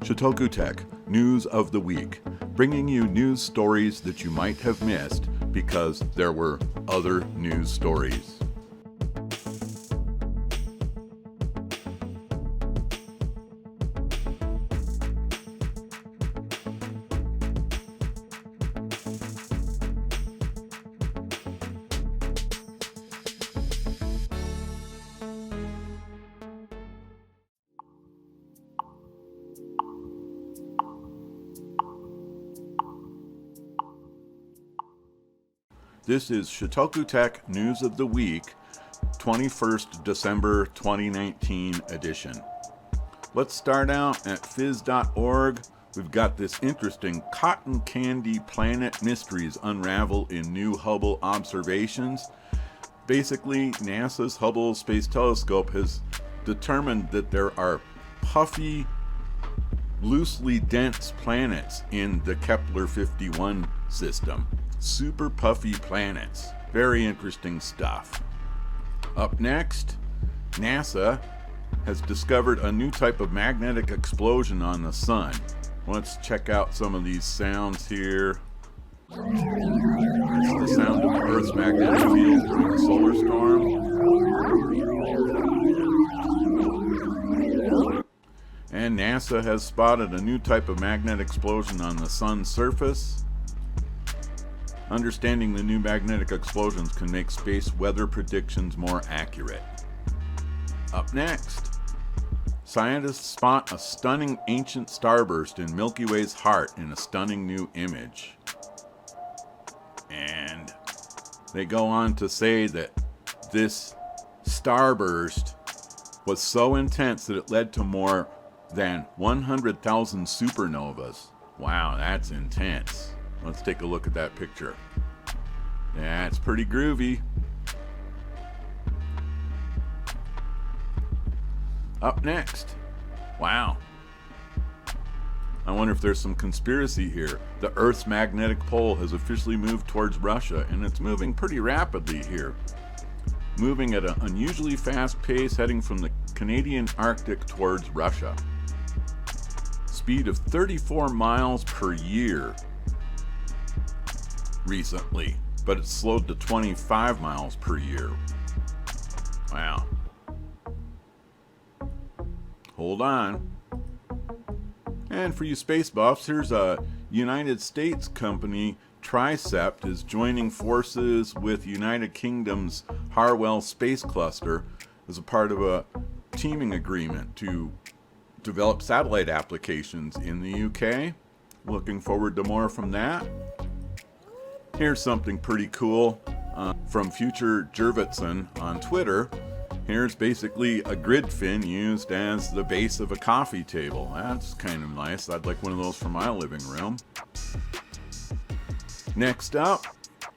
ShotokuTech News of the Week, bringing you news stories that you might have missed because there were other news stories. This is ShotokuTech News of the Week, 21st December 2019 edition. Let's start out at phys.org. We've got this interesting cotton candy planet mysteries unravel in new Hubble observations. Basically, NASA's Hubble Space Telescope has determined that there are puffy, loosely dense planets in the Kepler-51 system. Super puffy planets. Very interesting stuff. Up next, NASA has discovered a new type of magnetic explosion on the sun. Let's check out some of these sounds here. It's the sound of the Earth's magnetic field during a solar storm. And NASA has spotted a new type of magnetic explosion on the sun's surface. Understanding the new magnetic explosions can make space weather predictions more accurate. Up next, scientists spot a stunning ancient starburst in Milky Way's heart in a stunning new image. And they go on to say that this starburst was so intense that it led to more than 100,000 supernovas. Wow, that's intense. Let's take a look at that picture. Yeah, it's pretty groovy. Up next. Wow. I wonder if there's some conspiracy here. The Earth's magnetic pole has officially moved towards Russia, and it's moving pretty rapidly here. Moving at an unusually fast pace, heading from the Canadian Arctic towards Russia. Speed of 34 miles per year. Recently, but it's slowed to 25 miles per year. Wow. Hold on. And for you space buffs, here's a United States company, Tricept, is joining forces with United Kingdom's Harwell Space Cluster as a part of a teaming agreement to develop satellite applications in the UK. Looking forward to more from that. Here's something pretty cool from Future Jurvetson on Twitter. Here's basically a grid fin used as the base of a coffee table. That's kind of nice. I'd like one of those for my living room. Next up,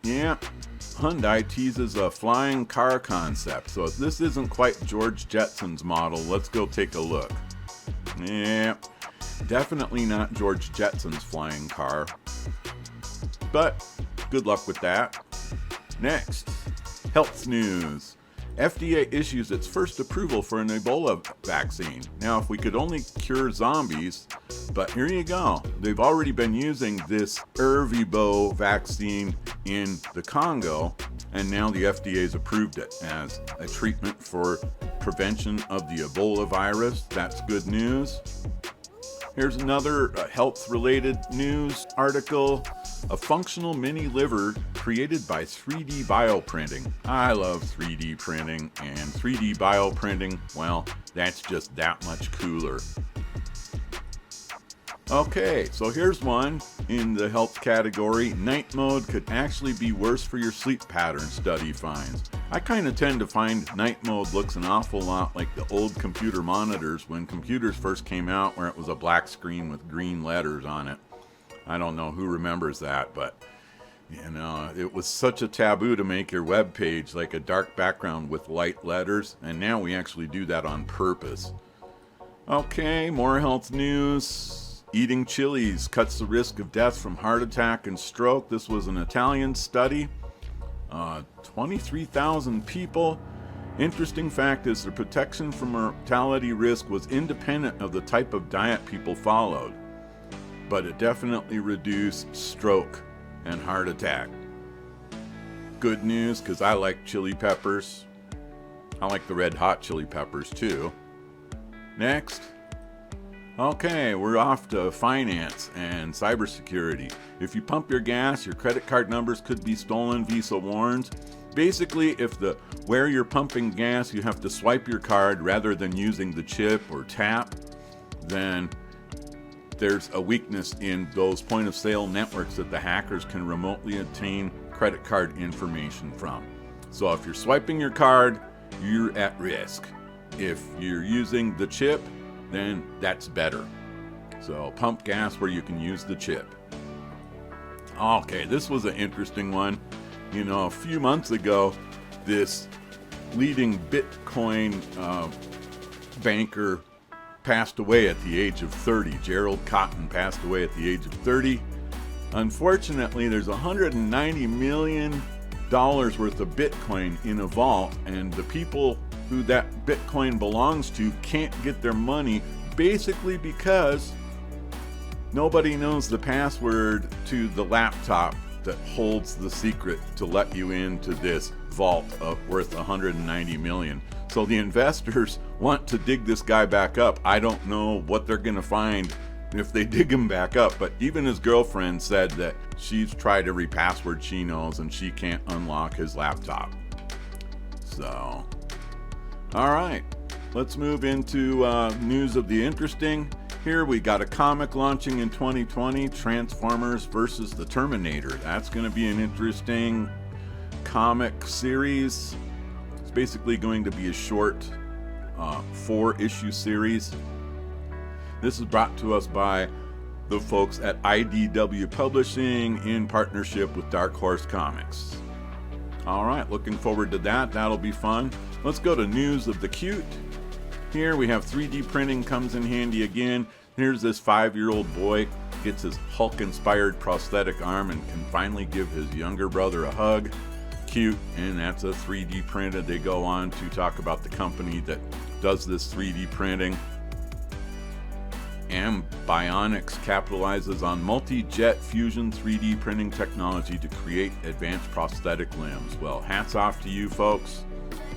Hyundai teases a flying car concept. So if this isn't quite George Jetson's model, let's go take a look. Yeah, definitely not George Jetson's flying car. But good luck with that. Next, health news. FDA issues its first approval for an Ebola vaccine. Now, if we could only cure zombies, but here you go. They've already been using this Ervebo vaccine in the Congo, and now the FDA's approved it as a treatment for prevention of the Ebola virus. That's good news. Here's another health-related news article. A functional mini liver created by 3D bioprinting. I love 3D printing, and 3D bioprinting, well, that's just that much cooler. Okay, so here's one in the health category. Night mode could actually be worse for your sleep pattern, study finds. I kind of tend to find night mode looks an awful lot like the old computer monitors when computers first came out, where it was a black screen with green letters on it. I don't know who remembers that, but you know, it was such a taboo to make your web page like a dark background with light letters, and now we actually do that on purpose. Okay, more health news. Eating chilies cuts the risk of death from heart attack and stroke. This was an Italian study. 23,000 people Interesting fact is the protection from mortality risk was independent of the type of diet people followed, but it definitely reduced stroke and heart attack. Good news, because I like chili peppers. I like the red hot chili peppers too. Next. Okay, we're off to finance and cybersecurity. If you pump your gas, your credit card numbers could be stolen, Visa warns. Basically, if where you're pumping gas, you have to swipe your card rather than using the chip or tap, then there's a weakness in those point of sale networks that the hackers can remotely obtain credit card information from. So if you're swiping your card, you're at risk. If you're using the chip, then that's better. So pump gas where you can use the chip. Okay, this was an interesting one. You know, a few months ago, this leading Bitcoin banker passed away at the age of 30. Gerald Cotton passed away at the age of 30. Unfortunately, there's $190 million worth of Bitcoin in a vault, and the people who that Bitcoin belongs to can't get their money, basically because nobody knows the password to the laptop that holds the secret to let you into this vault worth $190 million. So the investors want to dig this guy back up. I don't know what they're going to find if they dig him back up, but even his girlfriend said that she's tried every password she knows and she can't unlock his laptop. So, all right, let's move into news of the interesting. Here we got a comic launching in 2020, Transformers versus the Terminator. That's going to be an interesting comic series. It's basically going to be a short 4-issue series. This is brought to us by the folks at IDW Publishing in partnership with Dark Horse Comics. All right, looking forward to that. That'll be fun. Let's go to news of the cute. Here we have 3D printing comes in handy again. Here's this 5-year-old boy, gets his Hulk-inspired prosthetic arm and can finally give his younger brother a hug. Cute, and that's a 3D printed. They go on to talk about the company that does this 3D printing. Ambionics capitalizes on multi-jet fusion 3D printing technology to create advanced prosthetic limbs. Well, hats off to you folks.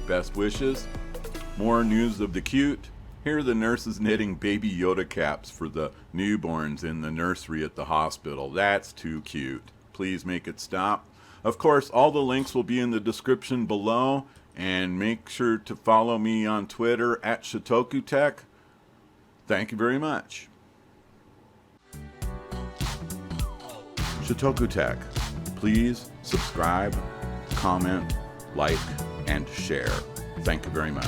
Best wishes. More news of the cute. Here are the nurses knitting baby Yoda caps for the newborns in the nursery at the hospital. That's too cute. Please make it stop. Of course, all the links will be in the description below, and make sure to follow me on Twitter at ShotokuTech. Thank you very much. ShotokuTech. Please subscribe, comment, like, and share. Thank you very much.